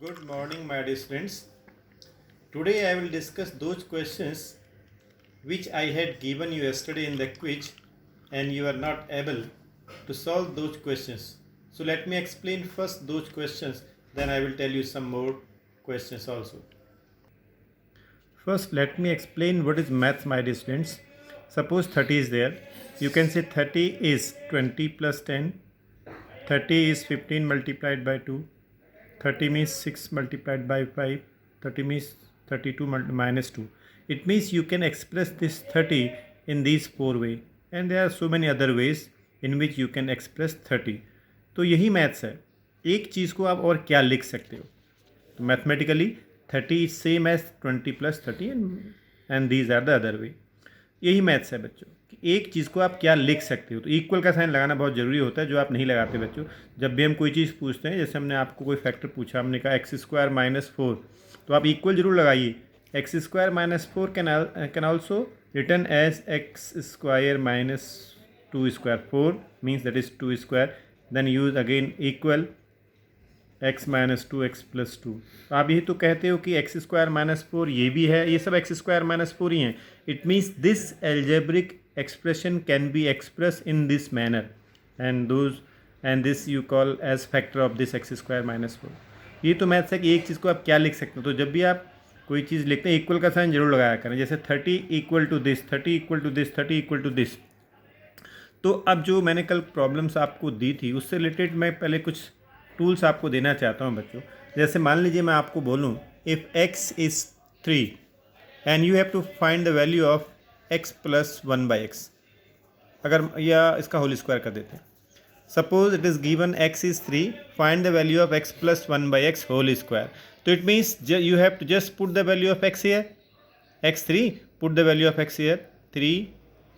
Good morning, my dear students. Today I will discuss those questions which I had given you yesterday in the quiz and you are not able to solve those questions. So let me explain first those questions, then I will tell you some more questions also. First, let me explain what is maths, my dear students. Suppose 30 is there. You can say 30 is 20 plus 10. 30 is 15 multiplied by 2. 30 means 6 multiplied by 5. 30 means 32 minus 2. It means you can express this 30 in these 4 ways. And there are so many other ways in which you can express 30. तो यही maths है. एक चीज़ को आप और क्या लिख सकते हो. तो mathematically 30 is same as 20 plus 30 and these are the other way. यही मैथ्स है बच्चों कि एक चीज़ को आप क्या लिख सकते हो. तो इक्वल का साइन लगाना बहुत ज़रूरी होता है, जो आप नहीं लगाते बच्चों. जब भी हम कोई चीज़ पूछते हैं, जैसे हमने आपको कोई फैक्टर पूछा, हमने कहा एक्स स्क्वायर माइनस 4, तो आप इक्वल जरूर लगाइए. X square minus 4 can also written as x square minus 2 square. 4 means that is 2 square. Then use again equal x minus 2 x plus 2. तो आप यही तो कहते हो कि एक्स स्क्वायर माइनस 4 ये भी है, ये सब एक्स स्क्वायर माइनस 4 ही हैं. It means this algebraic expression can be express in this manner and this you call age factor of this x square minus 4. ये तो मैथ्स है कि एक चीज़ को आप क्या लिख सकते हो. तो जब भी आप कोई चीज़ लिखते हैं, इक्वल का साइन जरूर लगाया करें. जैसे 30 equal to this, 30 equal to this, 30 equal to this. तो अब जो मैंने कल प्रॉब्लम्स आपको दी थी, उससे रिलेटेड मैं पहले कुछ टूल्स आपको देना चाहता हूं बच्चों. जैसे मान लीजिए मैं आपको बोलूं if x is 3 and you have to find the value of x plus 1 by x. अगर या इसका होल स्क्वायर कर देते हैं. Suppose it is given x is 3, find the value of x plus 1 by x whole square. तो it means you have to just put the value of x here, x3, put the value of x here, 3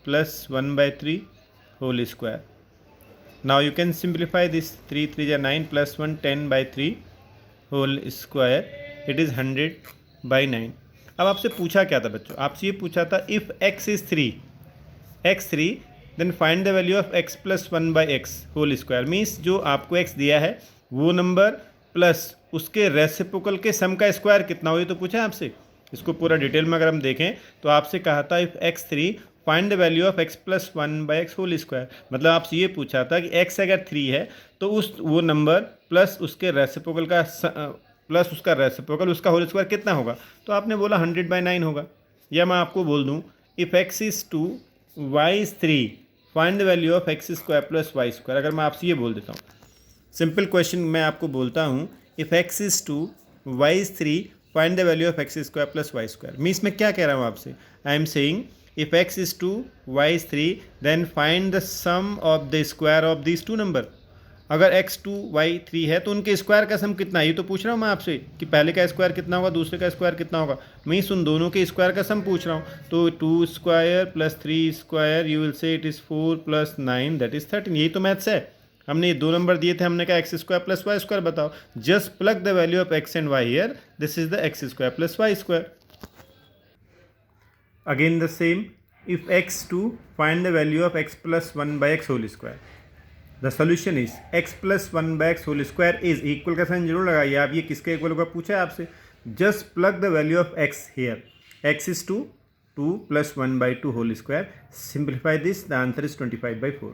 plus 1 by 3 whole square. Now you can simplify this. 3 3 is 9 plus 1 10 by 3 whole square. It is 100 by 9. अब आपसे पूछा क्या था बच्चों? आपसे ये पूछा था if x is 3, x3, then find the value of x plus 1 by x whole square. Means जो आपको x दिया है वो नंबर प्लस उसके रेसिप्रोकल के सम का स्क्वायर कितना हो, ये तो पूछा है आपसे. इसको पूरा डिटेल में अगर हम देखें तो आपसे कहा था if x3 find the value of x plus 1 by x whole square. मतलब आपसे ये पूछा था कि x अगर 3 है तो वो नंबर प्लस उसके रेसिप्रोकल का प्लस उसका रेसिप्रोकल उसका होल स्क्वायर कितना होगा. तो आपने बोला 100 बाई 9 होगा. या मैं आपको बोल दूँ if x is 2 y is 3 find the value of x square plus y square. अगर मैं आपसे ये बोल देता हूँ, सिंपल क्वेश्चन मैं आपको बोलता हूँ if x is 2 y is 3 find the value of x square plus y square. Means मैं क्या कह रहा हूँ आपसे, I am saying if x is 2 y is 3 then find the sum of the square of these two number. अगर x 2 y 3 है तो उनके स्क्वायर का सम कितना है, ये तो पूछ रहा हूँ मैं आपसे कि पहले का स्क्वायर कितना होगा, दूसरे का स्क्वायर कितना होगा. मीन्स उन दोनों के स्क्वायर का सम पूछ रहा हूँ. तो 2 square plus 3 square you will से it is 4 plus 9 that is 13. यही तो मैथ्स है. हमने ये दो नंबर दिए थे, हमने कहा x square plus y square बताओ. Just plug the value of x and y here. This is the x square plus y square. Again the same, if x2 find the value of x plus 1 by x whole square. The solution is x plus 1 by x whole square is equal का sign जरूर लगाइए आप. ये किसके equal होगा पूछा है आपसे. Just plug the value of x here. x is 2, 2 plus 1 by 2 whole square. Simplify this, the answer is 25 by 4.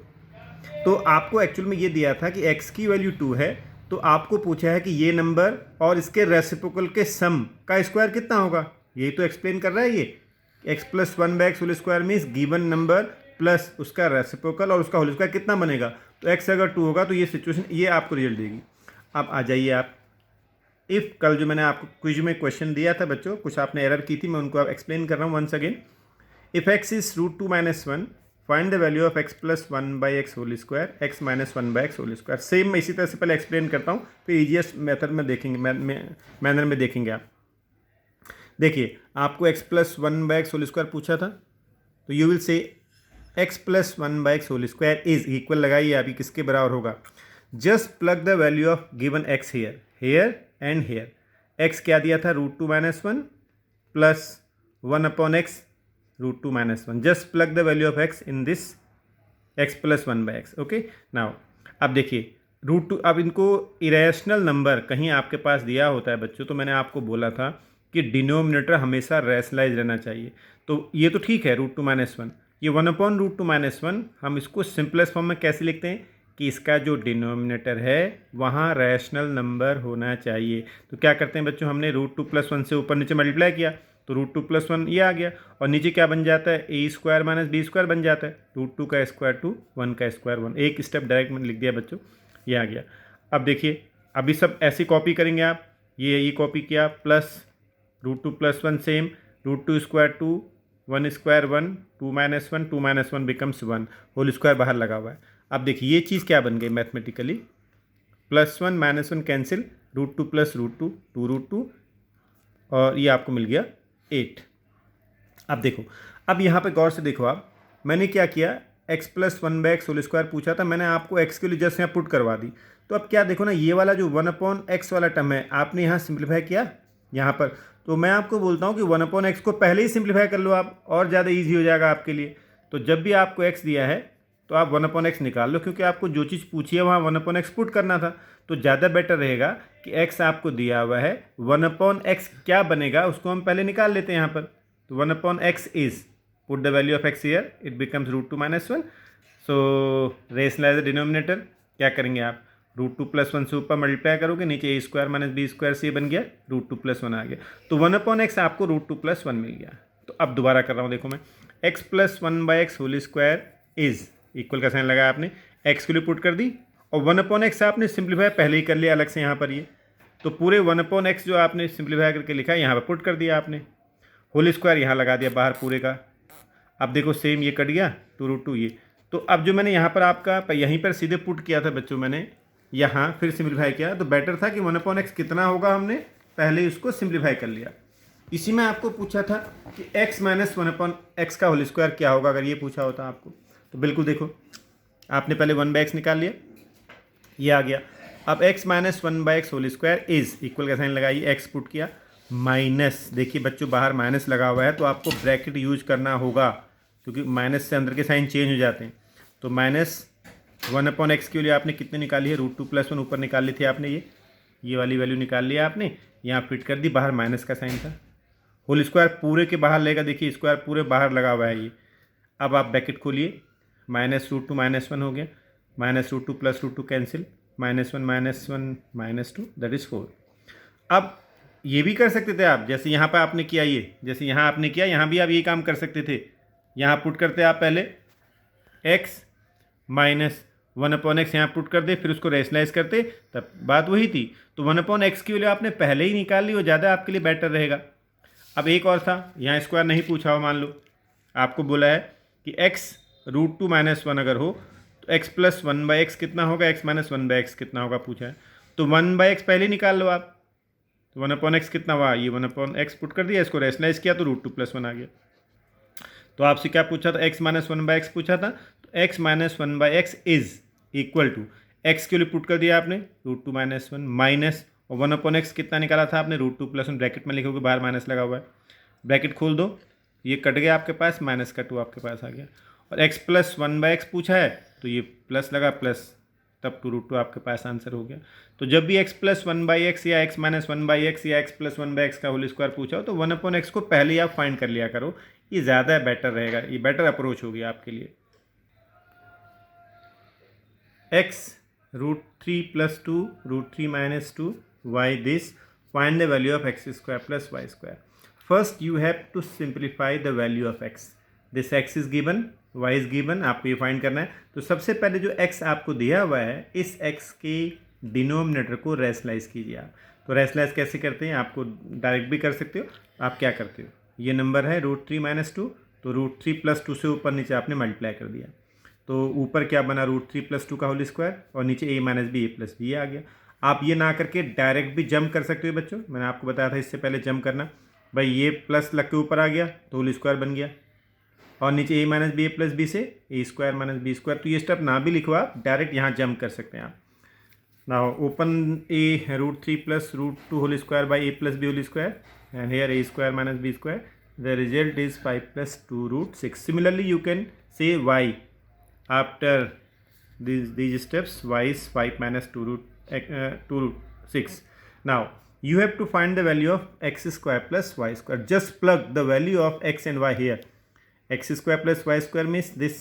तो आपको एक्चुअल में ये दिया था कि x की वैल्यू 2 है, तो आपको पूछा है कि ये नंबर और इसके रेसिप्रोकल के सम का स्क्वायर कितना होगा. यही तो एक्सप्लेन कर रहा है ये. x plus 1 by x whole square means given number plus उसका रेसिप्रोकल और उसका होल स्क्वायर कितना बनेगा. तो x अगर 2 होगा तो ये सिचुएशन ये आपको रिजल्ट देगी. अब आ जाइए आप, इफ़ कल जो मैंने आपको क्विज में क्वेश्चन दिया था बच्चों, कुछ आपने एरर की थी, मैं उनको आप एक्सप्लेन कर रहा हूँ once again. If x is √2 minus 1 find the value of x plus 1 by x whole square, x minus 1 by x whole square. Same मैं इसी तरह से पहले एक्सप्लेन करता हूँ, फिर ईजिएस्ट मेथड में देखेंगे, मैनर में देखेंगे आप. देखिए आपको x plus 1 by x whole square पूछा था, तो you will say x plus 1 by x whole square is equal लगाइए आप, किसके बराबर होगा. Just plug the value of given x here and here. x क्या दिया था √2 minus 1 plus 1 upon x √2 minus 1. Just plug the value of x in this x plus 1 by x. Okay now अब देखिए रूट टू, अब इनको irrational number कहीं आपके पास दिया होता है बच्चों, तो मैंने आपको बोला था कि डिनोमिनेटर हमेशा रैशनलाइज रहना चाहिए। तो ये तो ठीक है, रूट टू माइनस वन, ये one upon root two minus one, हम इसको सिंपलेस्ट फॉर्म में कैसे लिखते हैं कि इसका जो डिनोमिनेटर है वहाँ रैशनल नंबर होना चाहिए। तो क्या करते हैं बच्चों, हमने रूट टू प्लस वन से ऊपर नीचे मल्टीप्लाई किया तो रूट टू प्लस वन ये आ गया, और नीचे क्या बन जाता है, ए स्क्वायर माइनस बी स्क्वायर बन जाता है, रूट टू का स्क्वायर टू, वन का स्क्वायर वन, एक स्टेप डायरेक्ट मैंने लिख दिया बच्चों, ये आ गया। अब देखिए, अभी सब ऐसी कॉपी करेंगे आप, ये कॉपी किया, plus root two plus one same, root two square two, one square one, two minus one becomes one, whole square बाहर लगा हुआ है। अब देखिए ये चीज़ क्या बन गई mathematically, plus one minus one cancel, root two plus root two, two root two, और ये आपको मिल गया 8। अब देखो, अब यहाँ पे गौर से देखो आप, मैंने क्या किया, x plus one by x whole square पूछा था, मैंने आपको x के लिए जस्ट यहाँ पुट करवा दी। तो अब क्या देखो ना, ये वाला जो वन अपॉन एक्स वाला टर्म है आपने यहाँ सिंप्लीफाई किया यहाँ पर, तो मैं आपको बोलता हूँ कि वन अपॉन एक्स को पहले ही सिंप्लीफाई कर लो आप, और ज़्यादा ईजी हो जाएगा आपके लिए। तो जब भी आपको x दिया है तो आप वन अपॉन एक्स निकाल लो, क्योंकि आपको जो चीज़ पूछी है वहाँ वन अपॉन एक्स पुट करना था। तो ज़्यादा बेटर रहेगा कि x आपको दिया हुआ है, वन अपॉन एक्स क्या बनेगा उसको हम पहले निकाल लेते हैं यहाँ पर। तो one upon x is, put the value of x here, it becomes root two minus one. So rationalise the denominator, क्या करेंगे आप, रूट टू प्लस वन से ऊपर मल्टीप्लाई करोगे, नीचे a square minus b square से बन गया, रूट टू प्लस वन आ गया। तो वन अपॉन एक्स आपको रूट टू प्लस वन मिल गया। तो अब दोबारा कर रहा हूँ, देखो मैं, x plus one by x whole square is, equal का साइन लगाया आपने, एक्स के लिए पुट कर दी, और वन अपॉन एक्स आपने सिंप्लीफाई पहले ही कर लिया अलग से यहाँ पर ये, तो पूरे वन अपॉन एक्स जो आपने सिंप्लीफाई करके लिखा है यहाँ पर पुट कर दिया आपने, होल स्क्वायर यहाँ लगा दिया बाहर पूरे का। अब देखो सेम ये कट गया, टू रूट टू ये। तो अब जो मैंने यहाँ पर आपका यहीं पर सीधे पुट किया था बच्चों, मैंने यहाँ फिर सिंप्लीफाई किया, तो बेटर था कि वन अपॉन एक्स कितना होगा हमने पहले उसको सिंप्लीफाई कर लिया। इसी में आपको पूछा था कि x minus one upon x का होल स्क्वायर क्या होगा, अगर ये पूछा होता आपको, तो बिल्कुल देखो आपने पहले वन बाई एक्स निकाल लिया, ये आ गया। अब x minus one by x whole square is, equal का साइन लगाइए, x पुट किया, माइनस, देखिए बच्चों बाहर माइनस लगा हुआ है तो आपको ब्रैकेट यूज करना होगा, क्योंकि माइनस से अंदर के साइन चेंज हो जाते हैं। तो माइनस वन अपॉन एक्स के लिए आपने कितने निकाली है, रूट टू प्लस वन ऊपर निकाल ली थी आपने, ये वाली वैल्यू निकाल लिया आपने, यहाँ फिट कर दी, बाहर माइनस का साइन था, होल स्क्वायर पूरे के बाहर लेगा, देखिए स्क्वायर पूरे बाहर लगा हुआ है ये। अब आप ब्रैकेट खोलिए, minus root two minus one हो गया, minus root two plus root two cancel, minus one minus two that is 4। अब ये भी कर सकते थे आप, जैसे यहाँ पर आपने किया, ये जैसे यहाँ आपने किया, यहाँ भी आप ये काम कर सकते थे, यहाँ पुट करते आप पहले x minus one upon x यहाँ पुट कर दे, फिर उसको रेशनलाइज करते, तब बात वही थी। तो वन अपॉन एक्स की वैल्यू आपने पहले ही निकाल ली, वो ज़्यादा आपके लिए बेटर रहेगा। अब एक और था, यहाँ स्क्वायर नहीं पूछा हो, मान लो आपको बोला है कि x root two minus one अगर हो तो x plus one by x कितना होगा, x minus one by x कितना होगा पूछा है, तो वन बाई एक्स पहले निकाल लो आप। तो वन अपॉन एक्स कितना हुआ, ये वन अपॉन एक्स पुट कर दिया, इसको रेशनलाइज किया तो रूट टू प्लस वन आ गया। तो आपसे क्या पूछा था, x minus one by x पूछा था, तो x minus one by x is equal to, x के लिए पुट कर दिया आपने root two minus one, minus, और वन अपॉन एक्स कितना निकाला था आपने, root two plus one, bracket में लिखोगे, बाहर माइनस लगा हुआ है, ब्रैकेट खोल दो, ये कट गया आपके पास, माइनस का टू आपके पास आ गया, और x plus one by x पूछा है तो ये प्लस लगा, प्लस, तब टू रूट टू आपके पास आंसर हो गया। तो जब भी x plus one by x या x minus one by x या x plus one by x का होल स्क्वायर पूछा हो तो वन अपॉन एक्स को पहले ही आप फाइंड कर लिया करो, ये ज़्यादा बेटर रहेगा, ये बेटर अप्रोच होगी आपके लिए। x root three plus two, root three minus two, y this, find the value of x square plus y square. First you have to simplify the value of x, this x is given, y is given, आपको ये find करना है। तो सबसे पहले जो x आपको दिया हुआ है, इस x के डिनोमिनेटर को रेशनलाइज कीजिए आप। तो रेशनलाइज कैसे करते हैं, आपको डायरेक्ट भी कर सकते हो, आप क्या करते हो, ये नंबर है रूट थ्री माइनस टू, तो रूट थ्री प्लस टू से ऊपर नीचे आपने मल्टीप्लाई कर दिया, तो ऊपर क्या बना, रूट थ्री प्लस टू का होल स्क्वायर, और नीचे a minus b, a plus b आ गया। आप ये ना करके डायरेक्ट भी जंप कर सकते हो बच्चों, मैंने आपको बताया था इससे पहले जंप करना, भाई ये प्लस लग के ऊपर आ गया तो होल स्क्वायर बन गया, और नीचे a minus b, a plus b से a square minus b square. तो ये स्टेप ना भी लिखो आप, डायरेक्ट यहाँ जंप कर सकते हैं आप। Now open a root three plus root two whole square by a plus b whole square, and here a square minus b square, the result is 5 plus two root 6। Similarly you can say y after these steps. Y is 5 minus 2 root 6. Now you have to find the value of x square plus y square. Just plug the value of x and y here. X square plus y square means this.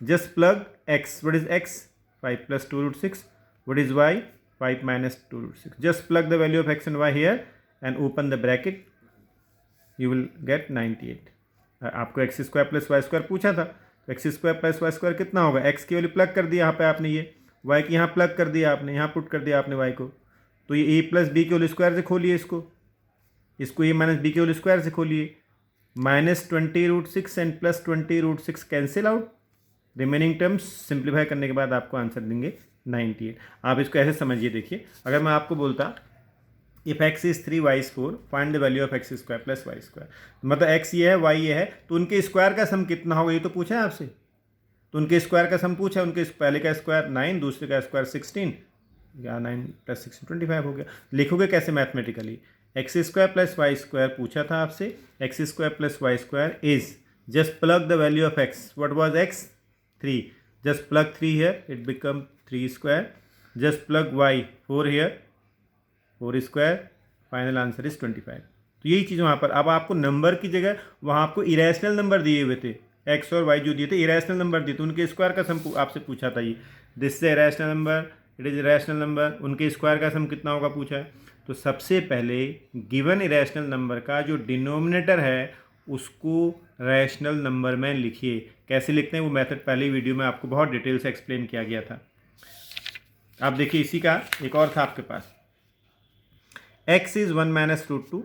Just plug x. What is x? 5 plus 2 root 6. What is y? 5 minus 2 root 6. Just plug the value of x and y here and open the bracket. You will get 98. आपको x square plus y square पूछा था, तो x square plus y square कितना होगा? X की value plug कर दिया यहाँ पे आपने, ये वाई की यहाँ प्लग कर दिया आपने, यहाँ पुट कर दिया आपने वाई को, तो ये ए प्लस बी के होल स्क्वायर से खोलिए इसको ए माइनस बी के होल स्क्वायर से खोलिए. Minus 20 root 6 and plus 20 root 6 cancel out. Remaining terms simplify करने के बाद आपको आंसर देंगे 98. आप इसको ऐसे समझिए. देखिए, अगर मैं आपको बोलता if x is 3 y is 4 find the value of x square plus y square, मतलब एक्स ये है वाई ये है, तो उनके स्क्वायर का सम कितना होगा ये तो पूछा है आपसे. तो उनके स्क्वायर का सम पूछा है. उनके पहले का स्क्वायर 9, दूसरे का स्क्वायर 16, या 9 प्लस 16 25 हो गया. लिखोगे कैसे mathematically? X square plus y square पूछा था आपसे. X square plus y square is, just plug the value of x. What was x? 3. Just plug 3 here, it become 3 square. Just plug y 4 here, 4 square. Final answer is 25. तो यही चीज़ वहाँ पर. अब आपको number की जगह वहाँ आपको इरेशनल नंबर दिए हुए थे. एक्स और वाई जो दिए थे इरेशनल नंबर दिए थे, उनके स्क्वायर का सम आपसे पूछा था. ये दिस से irrational number, it is irrational number. उनके स्क्वायर का सम कितना होगा पूछा है. तो सबसे पहले गिवन इरेशनल नंबर का जो डिनोमिनेटर है उसको रैशनल नंबर में लिखिए. कैसे लिखते हैं वो मेथड पहले वीडियो में आपको बहुत डिटेल से एक्सप्लेन किया गया था. आप देखिए, इसी का एक और था आपके पास. x is 1 minus root 2.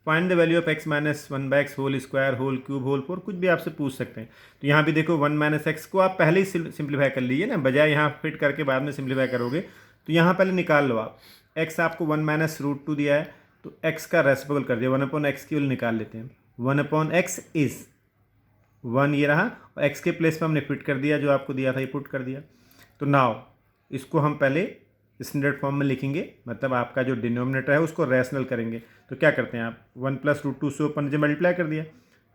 Find the value of x minus 1 by x whole square whole cube whole 4. कुछ भी आपसे पूछ सकते हैं. तो यहाँ भी देखो 1 माइनस एक्स को आप पहले ही सिंप्लीफाई कर लीजिए ना, बजाय यहाँ फिट करके बाद में सिंप्लीफाई करोगे. तो यहाँ पहले निकाल लो आप. x आपको 1 माइनस रूट 2 दिया है, तो x का रेसिप्रोकल कर दिया. 1 अपॉन एक्स की वैल्यू निकाल लेते हैं. 1 अपॉन एक्स इज 1 ये रहा, और x के प्लेस पर हमने फिट कर दिया, जो आपको दिया था ये पुट कर दिया. तो नाउ इसको हम पहले स्टैंडर्ड फॉर्म में लिखेंगे, मतलब आपका जो डिनोमिनेटर है उसको रैशनल करेंगे. तो क्या करते हैं आप, 1 प्लस रूट 2 से ऊपर नीचे मल्टीप्लाई कर दिया,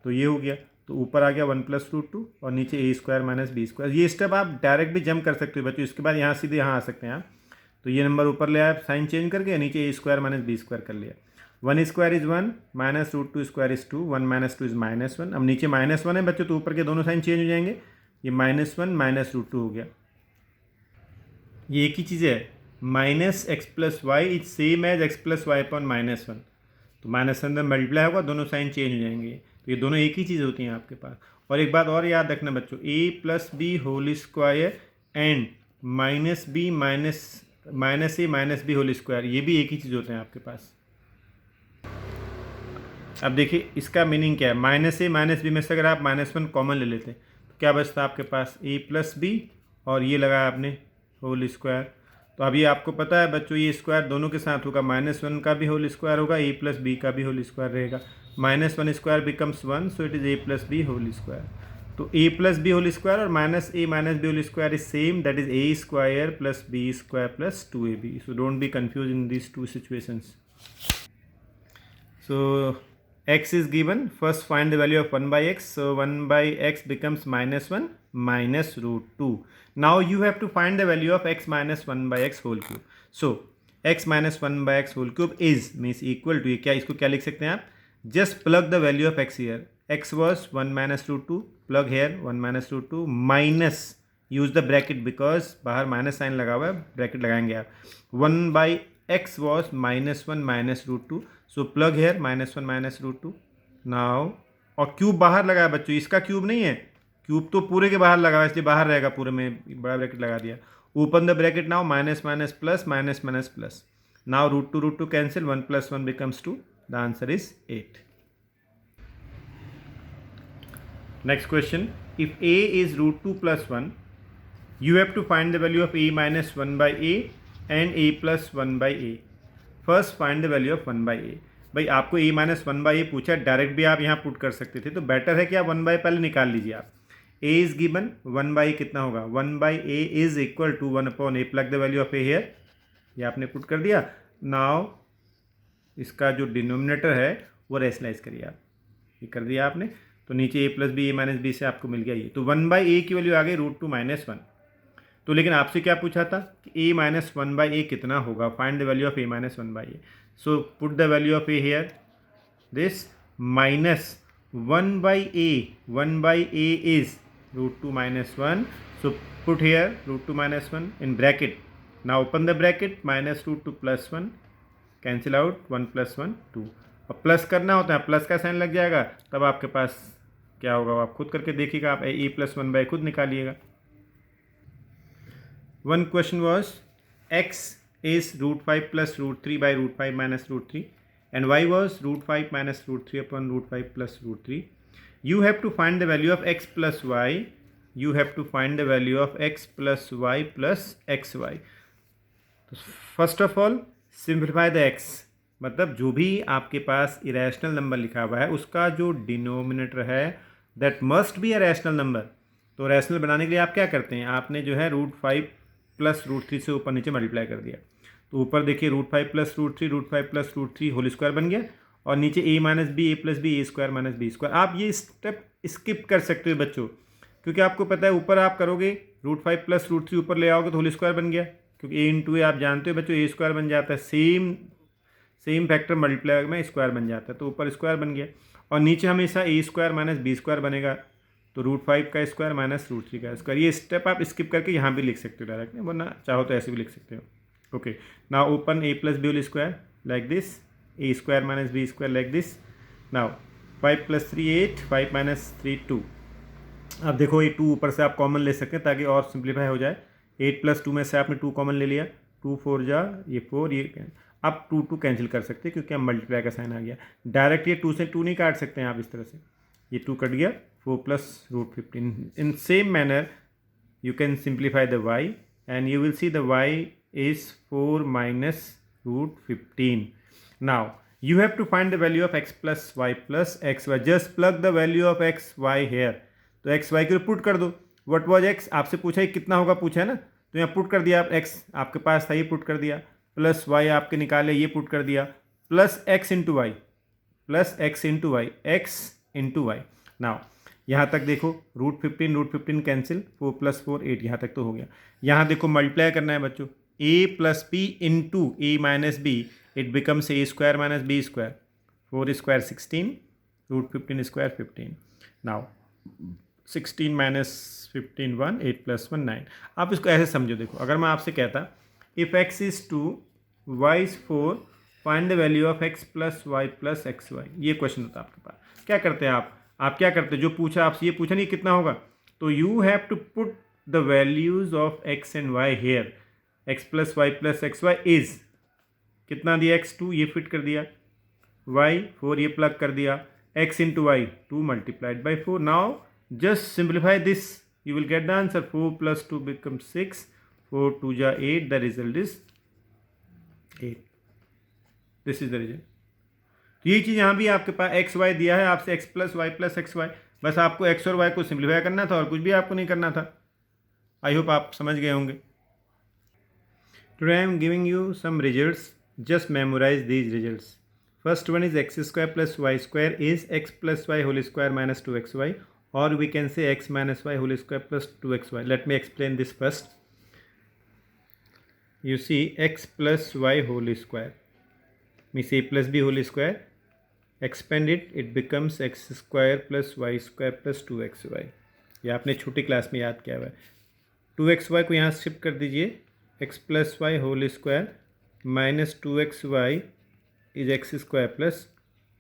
तो ये हो गया. तो ऊपर आ गया 1 प्लस रूट 2 और नीचे a square minus b square. ये स्टेप आप डायरेक्ट भी जंप कर सकते हो बच्चों. इसके बाद यहाँ सीधे यहाँ आ सकते हैं आप. तो ये नंबर ऊपर ले आए, साइन चेंज करके नीचे a square minus b square कर लिया. 1 square is 1 minus root 2 square is 2, 1 minus 2 is minus 1. अब नीचे माइनस 1 है बच्चों, तो ऊपर के दोनों साइन चेंज हो जाएंगे. ये माइनस 1 माइनस रूट 2 हो गया. ये एक ही चीज़ है. Minus x plus y is same as x plus y upon minus 1. तो माइनस अंदर मल्टीप्लाई होगा, दोनों साइन चेंज हो जाएंगे. तो ये दोनों एक ही चीज़ होती हैं आपके पास. और एक बात और याद रखना बच्चों, a plus b whole square and minus b minus a minus b whole square, ये भी एक ही चीज़ होते हैं आपके पास. अब देखिए इसका मीनिंग क्या है. माइनस ए माइनस बी में से अगर आप माइनस 1 कॉमन ले लेते हैं तो क्या बचता है आपके पास, ए प्लस बी, और ये लगाया आपने होल स्क्वायर. तो अभी आपको पता है बच्चों, ये स्क्वायर दोनों के साथ होगा. माइनस 1 का भी होल स्क्वायर होगा, ए प्लस बी का भी होल स्क्वायर रहेगा. Minus 1 square becomes 1, so it is a plus b whole square. तो a plus b whole square और minus a minus b whole square is same, that is a square plus b square plus 2ab. So don't be confuse in this two situations. So x is given. First find the value of 1 by x. So 1 by x becomes minus 1 minus root 2. Now you have to find the value of x minus 1 by x whole cube. So x minus 1 by x whole cube is means equal to, क्या इसको क्या लिख सकते हैं आप, just plug the value of x here. x was 1 minus root 2, plug here 1 minus root 2 minus, use the bracket because बाहर minus sign लगा हुआ है, ब्रैकेट लगाएंगे आप. 1 by x was minus 1 minus root 2, so plug here minus 1 minus root 2. now और cube बाहर लगा है बच्चों, इसका क्यूब नहीं है, क्यूब तो पूरे के बाहर लगा हुआ है इसलिए बाहर रहेगा पूरे में, बड़ा ब्रैकेट लगा दिया. Open the bracket now, minus minus plus minus minus plus. Now root two cancel, 1 plus 1 becomes 2. The answer is 8. Next question. If a is root 2 plus 1, you have to find the value of a minus 1 by a and a plus 1 by a. First find the value of 1 by a. भाई आपको a minus 1 by ए पूछा, direct भी आप यहाँ put कर सकते थे, तो बेटर है कि आप 1 बाई पहले निकाल लीजिए आप. a इज गिवन, 1 बाई कितना होगा, 1 by a is equal to 1 upon a. Plug the value of a here, ये आपने पुट कर दिया. नाउ इसका जो डिनोमिनेटर है वो रेशनलाइज करिए आप, ये कर दिया आपने. तो नीचे a plus b, a minus b से आपको मिल गया ये. तो 1 बाई ए की वैल्यू आ गई रूट 2 माइनस 1. तो लेकिन आपसे क्या पूछा था कि a minus one by a कितना होगा, find the value of a minus one by a. So put the value of a here, this minus 1 by a, 1 by a is root 2 minus 1. So put here root 2 minus 1 in bracket. Now open the bracket, minus root 2 plus 1, cancel out 1 plus 1 2. अब plus करना होता है, plus का sign लग जाएगा, तब आपके पास क्या होगा आप खुद करके देखिएगा, आप a प्लस वन बाई खुद निकालिएगा. One question was x is root 5 plus root 3 by root 5 minus root 3 and y was root 5 minus root 3 upon root 5 plus root 3. You have to find the value of x plus y. You have to find the value of x plus y plus xy. First of all, simplify the x. मतलब जो भी आपके पास irrational number लिखा हुआ है उसका जो denominator है that must be a rational number. तो रैशनल बनाने के लिए आप क्या करते हैं, आपने जो है रूट 5 प्लस रूट 3 से ऊपर नीचे मल्टीप्लाई कर दिया. तो ऊपर देखिए root 5 plus root 3, root 5 plus root 3 whole square बन गया, और नीचे a minus b, a plus b, a square minus b square. आप ये स्टेप स्किप कर सकते हो बच्चों, क्योंकि आपको पता है ऊपर आप करोगे रूट 5 प्लस रूट 3 ऊपर ले आओगे तो होल स्क्वायर बन गया, क्योंकि a इंटू ए आप जानते हो बच्चों ए स्क्वायर बन जाता है, सेम फैक्टर मल्टीप्लाई में स्क्वायर बन जाता है, तो ऊपर स्क्वायर बन गया. और नीचे हमेशा ए स्क्वायर माइनस बी स्क्वायर बनेगा, तो रूट 5 का स्क्वायर माइनस रूट 3 का स्क्वायर. ये स्टेप आप स्किप करके यहाँ भी लिख सकते हो डायरेक्ट, वरना चाहो तो ऐसे भी लिख सकते हो. Okay, now open a plus b whole square like this, a square minus b square like this. Now 5 plus 3 8, 5 minus 3 2. अब देखो ये 2 ऊपर से आप कॉमन ले सकते हैं ताकि और सिंप्लीफाई हो जाए. 8 प्लस 2 में से आपने 2 कॉमन ले लिया, 2 4 जा ये 4, ये आप 2 2 कैंसिल कर सकते हैं क्योंकि हम मल्टीप्लाई का साइन आ गया. डायरेक्ट ये 2 से 2 नहीं काट सकते हैं आप इस तरह से, ये 2 कट गया, 4 plus root 15. In same manner you can simplify the y and you will see the y is 4 minus root 15. Now you have to find the value of x plus y plus xy. Just plug the value of x y here. तो x y को put कर दो. What was x आपसे पूछा है कितना होगा, पूछा है ना, तो यहाँ पुट कर दिया आप. x आपके पास था ये पुट कर दिया, प्लस y आपके निकाले ये पुट कर दिया, plus x into y, plus x into y, x into y. Now यहाँ तक देखो रूट 15 कैंसिल, 4 प्लस 4 8, यहाँ तक तो हो गया. यहाँ देखो मल्टीप्लाई करना है बच्चों, a plus b into a minus b, it becomes a square minus b square, 4 square 16, root 15 square 15. Now 16 minus 15 1, 8 plus 1 9. आप इसको ऐसे समझो, देखो अगर मैं आपसे कहता if x is 2 y is 4 find the value of x plus y plus x y, ये क्वेश्चन होता है आपके पास. क्या करते हैं आप क्या करते हैं, जो पूछा आपसे ये पूछा नहीं कितना होगा, तो you have to put the values of x and y here. x plus y plus x y is कितना दिया, x 2 ये फिट कर दिया, y 4 ये प्लग कर दिया, x into y 2 multiplied by 4. Now just simplify this, you will get the answer. 4 plus 2 becomes 6, 4 2 ja 8, the result is 8. This is the result. तो ये चीज़ यहाँ भी आपके पास एक्स वाई दिया है आपसे, x plus y plus x y, बस आपको एक्स और वाई को सिंप्लीफाई करना था और कुछ भी आपको नहीं करना था. आई होप आप समझ गए होंगे. Today I am giving you some results, just memorise these results. First one is x square plus y square is x plus y whole square minus 2xy, or we can say x minus y whole square plus 2xy. Let me explain this first. You see x plus y whole square means a plus b whole square. Expand it, it becomes x square plus y square plus 2xy. ये आपने छोटी class में याद किया हुआ है. 2xy को यहाँ शिफ्ट कर दीजिए, x plus y whole square minus 2xy is x square plus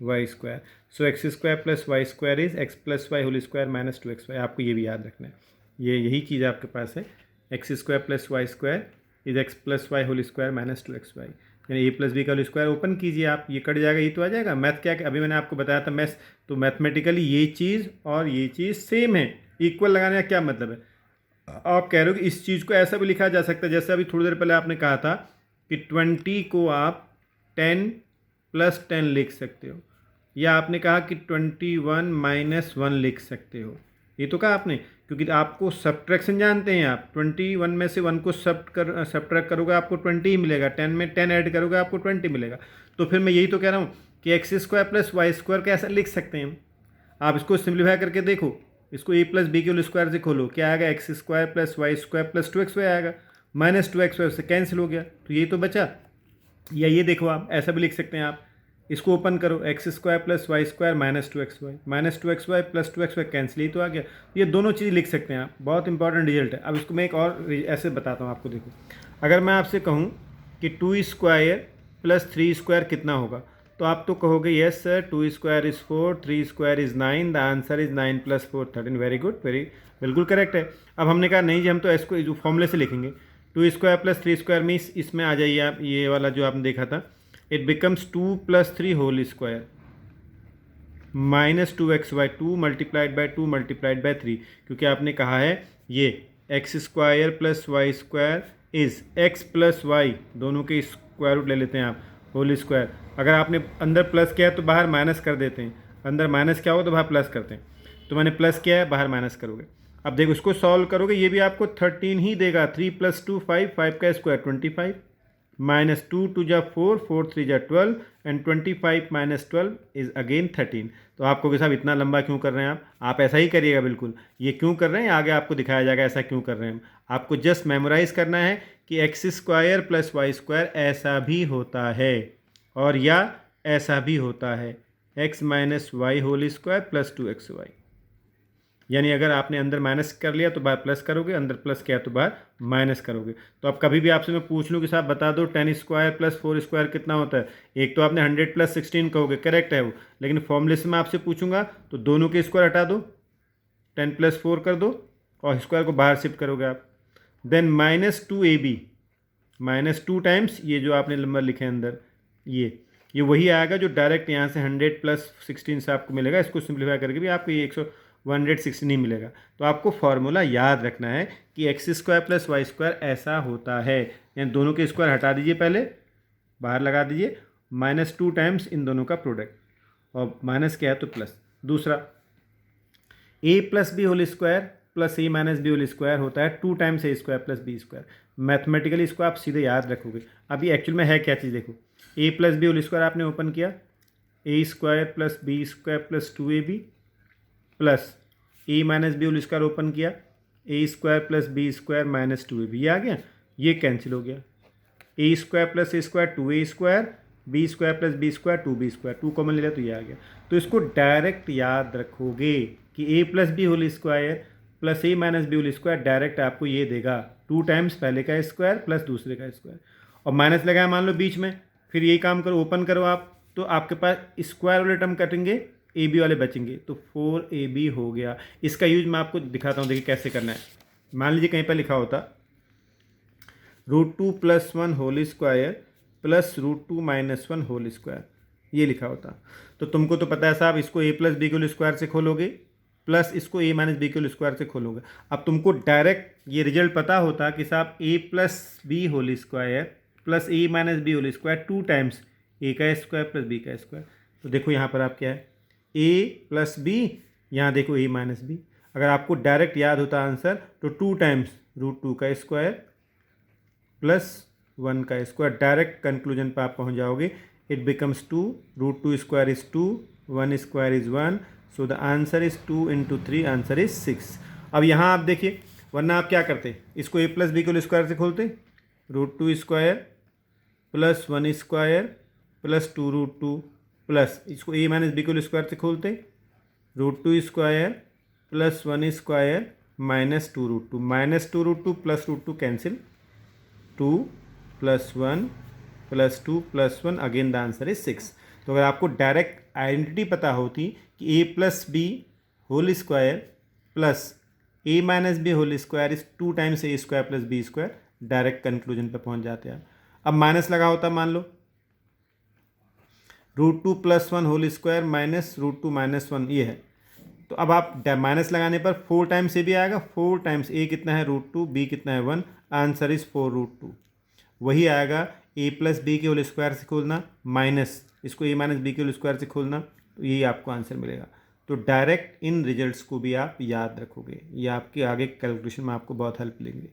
y square. So x square plus y square is x plus y whole square minus 2xy. आपको ये भी याद रखना है, यही चीज़ आपके पास है. x square plus y square is x plus y whole square minus 2xy. यानी a प्लस बी का होल स्क्वायर ओपन कीजिए आप, ये कट जाएगा, ये तो आ जाएगा. मैथ क्या अभी मैंने आपको बताया था मैथ, तो मैथमेटिकली ये चीज़ और ये चीज़ सेम है. इक्वल लगाने का क्या मतलब है, आप कह रहे हो कि इस चीज़ को ऐसा भी लिखा जा सकता है, जैसे अभी थोड़ी देर पहले आपने कहा था कि 20 को आप 10 प्लस 10 लिख सकते हो, या आपने कहा कि 21 माइनस 1 लिख सकते हो. ये तो कहा आपने, क्योंकि आपको सब्ट्रैक्शन जानते हैं आप. 21 में से 1 को सब्ट्रैक्ट करोगे आपको 20 ही मिलेगा, 10 में 10 ऐड करोगे आपको 20 मिलेगा. तो फिर मैं यही तो कह रहा हूँ कि x square plus y square कैसे लिख सकते हैं हम. आप इसको सिंप्लीफाई करके देखो, इसको ए प्लस बी के होल स्क्वायर से खोलो, क्या आएगा, x square plus y square plus 2xy आएगा, माइनस 2xy उससे कैंसिल हो गया, तो ये तो बचा। या ये देखो आप ऐसा भी लिख सकते हैं, आप इसको ओपन करो, x square plus y square minus 2xy plus 2xy cancel, ही तो आ गया। ये दोनों चीज़ लिख सकते हैं आप, बहुत इंपॉर्टेंट रिजल्ट है। अब इसको मैं एक और ऐसे बताता हूँ आपको। देखो, अगर मैं आपसे कहूँ कि 2 स्क्वायर प्लस 3 स्क्वायर कितना होगा, तो आप तो कहोगे yes sir, 2 square is 4, 3 square is 9, the answer is 9 plus 4 13। Very good, बिल्कुल करेक्ट है। अब हमने कहा नहीं जी, हम तो इसको जो फॉर्मूले से लिखेंगे, 2 स्क्वायर प्लस 3 स्क्वायर में इसमें आ जाइए आप, ये वाला जो आपने देखा था, it becomes 2 plus 3 whole square minus 2xy, 2 multiplied by 2 multiplied by 3, क्योंकि आपने कहा है ये x square plus y square is x plus y, दोनों के स्क्वायर रूट ले लेते हैं आप, होल स्क्वायर। अगर आपने अंदर प्लस किया है तो बाहर माइनस कर देते हैं, अंदर माइनस क्या होगा तो बाहर प्लस करते हैं, तो मैंने प्लस किया है, बाहर माइनस करोगे। अब देखो, इसको सॉल्व करोगे, ये भी आपको 13 ही देगा, 3 प्लस 2 5, 5 का स्क्वायर 25, माइनस 2 2 जा 4, 4 3 जा 12, एंड 25 माइनस 12 इज़ अगेन 13। तो आपको कि साहब इतना लंबा क्यों कर रहे हैं आप ऐसा ही करिएगा बिल्कुल। ये क्यों कर रहे हैं आगे आपको दिखाया जाएगा, ऐसा क्यों कर रहे हैं। आपको जस्ट मेमोराइज करना है कि x square plus y square ऐसा भी होता है, और या ऐसा भी होता है, x minus y whole square plus 2xy। यानी अगर आपने अंदर माइनस कर लिया तो बाहर प्लस करोगे, अंदर प्लस किया तो बाहर माइनस करोगे। तो अब कभी भी आपसे मैं पूछ लूँ कि साहब बता दो 10 स्क्वायर प्लस 4 स्क्वायर कितना होता है, एक तो आपने 100 प्लस 16 कहोगे, करेक्ट है वो, लेकिन फॉर्मूले से मैं आपसे पूछूंगा तो दोनों के स्क्वायर हटा दो, 10 प्लस 4 कर दो, और स्क्वायर को बाहर शिफ्ट करोगे आप, then minus 2ab, minus 2 times ये जो आपने नंबर लिखे अंदर, ये वही आएगा जो डायरेक्ट यहाँ से 100 प्लस 16 से आपको मिलेगा। इसको सिंप्लीफाई करके भी आपको ये 116 ही मिलेगा। तो आपको फॉर्मूला याद रखना है कि x square plus y square ऐसा होता है, यानी दोनों के स्क्वायर हटा दीजिए, पहले बाहर लगा दीजिए, माइनस 2 टाइम्स इन दोनों का प्रोडक्ट, और माइनस क्या है तो प्लस। दूसरा, a plus b whole square plus a minus b whole square होता है 2 times a square plus b square. Mathematically इसको आप सीधे याद रखोगे। अभी एक्चुअल में है क्या चीज़, देखो, a plus b whole square आपने ओपन किया, a square plus b square plus 2ab plus a minus b whole square open किया, a square plus b square minus 2ab, ये आ गया, ये कैंसिल हो गया, a square plus a square 2a square, b square plus b square 2b square, 2 common ले लिया तो ये आ गया। तो इसको डायरेक्ट याद रखोगे कि a plus b whole square plus a minus b whole square direct आपको ये देगा 2 टाइम्स पहले का स्क्वायर प्लस दूसरे का स्क्वायर, और माइनस लगाया मान लो बीच में, फिर यही काम करो, ओपन करो आप, तो आपके पास स्क्वायर वाले टर्म कटेंगे, ए बी वाले बचेंगे, तो 4ab हो गया। इसका यूज मैं आपको दिखाता हूँ, देखिए कैसे करना है। मान लीजिए कहीं पर लिखा होता √2 + 1 whole square plus √2 - 1 whole square, ये लिखा होता, तो तुमको तो पता है साहब, इसको ए प्लस बी के होल स्क्वायर से खोलोगे, प्लस इसको ए माइनस बी के होल स्क्वायर से खोलोगे। अब तुमको डायरेक्ट ये रिजल्ट पता होता कि साहब a plus b whole square plus a minus b whole square 2 times a का स्क्वायर प्लस बी का स्क्वायर। तो देखो यहाँ पर आप क्या है, ए प्लस बी, यहाँ देखो ए माइनस बी। अगर आपको डायरेक्ट याद होता आंसर तो 2 टाइम्स √2 का स्क्वायर प्लस 1 का स्क्वायर, डायरेक्ट कंक्लूजन पर आप पहुँच जाओगे। It becomes 2, √2 square is 2, 1 square is 1, so the answer is 2 × 3, answer is 6। अब यहाँ आप देखिए, वरना आप क्या करते, इसको ए प्लस बी के होल स्क्वायर से खोलते, √2 square plus 1 square plus 2√2 plus इसको ए माइनस बी के होल स्क्वायर से खोलते, √2 square plus 1 square minus 2√2, minus 2√2 plus √2 cancel, 2 + 1 + 2 + 1, again the answer is 6। तो अगर आपको डायरेक्ट आइडेंटिटी पता होती कि a plus b whole square plus a minus b whole square is 2 times a square plus b square, direct conclusion पे पहुंच जाते हैं। अब माइनस लगा होता, मान लो √2 + 1 होल स्क्वायर माइनस √2 - 1, ये है, तो अब आप माइनस लगाने पर 4 टाइम्स ए भी आएगा, 4 टाइम्स ए कितना है √2, बी कितना है 1, आंसर इज 4√2। वही आएगा ए प्लस बी के होल स्क्वायर से खोलना माइनस इसको ए माइनस बी के होल स्क्वायर से खोलना, तो यही आपको आंसर मिलेगा। तो डायरेक्ट इन रिजल्ट्स को भी आप याद रखोगे, ये आपके आगे कैलकुलेशन में आपको बहुत हेल्प लेंगे।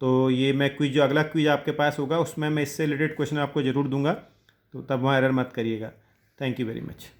तो ये मैं क्विज, जो अगला क्विज आपके पास होगा उसमें मैं इससे रिलेटेड क्वेश्चन आपको ज़रूर दूंगा, तो तब वहाँ एरर मत करिएगा। Thank you very much.